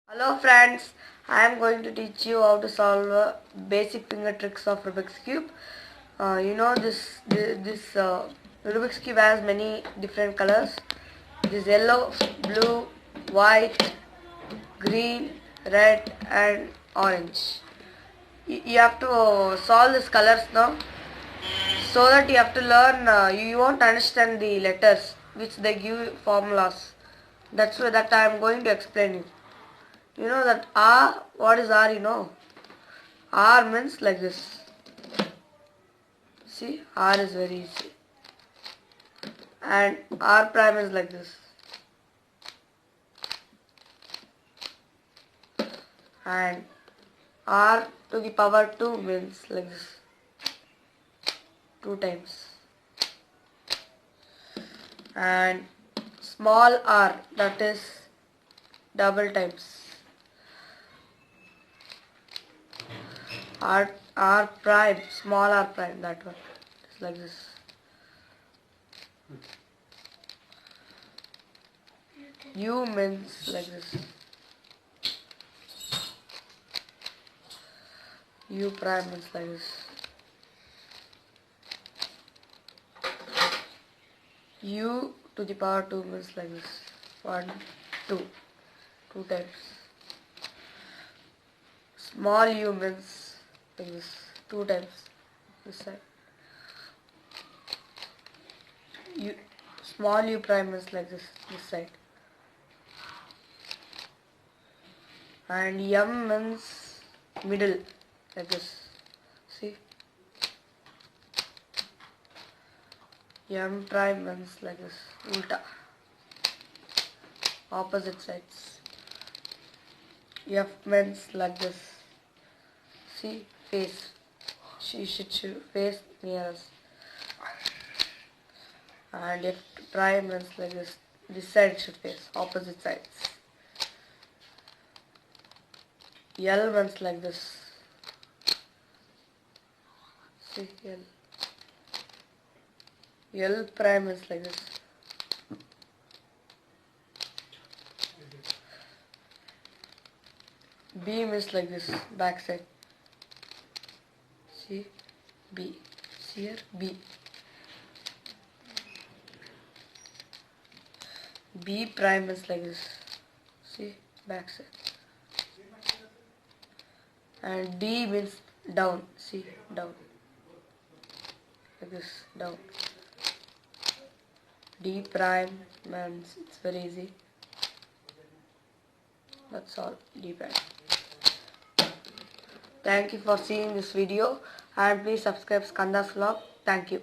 Hello friends, I am going to teach you how to solve basic finger tricks of Rubik's Cube. This Rubik's Cube has many different colors. This yellow, blue, white, green, red and orange. You have to solve these colors now so that you have to learn, you won't understand the letters which they give formulas. That's why that I am going to explain you. You know that R, what is R, you know? R means like this. See, R is very easy. And R prime is like this. And R to the power 2 means like this. 2 times. And small r, that is double times. R prime, small r prime, that one. It's like this. U means like this. U prime means like this. U to the power 2 means like this. 1, 2. 2 times. Small u means like this. 2 times. This side. U, small u prime is like this. This side. And m means middle. Like this. See? M prime means like this. Ulta. Opposite sides. F means like this. See? Face. She should face near us. And F prime means like this. This side should face. Opposite sides. L means like this. See? L. L prime is like this. B is like this, back side. See? B. See here? B. B prime is like this. See? Back side. And D means down. See? Down. Like this. Down. D prime means it's very easy. That's all. D prime. Thank you for seeing this video and please subscribe Skandas vlog. Thank you.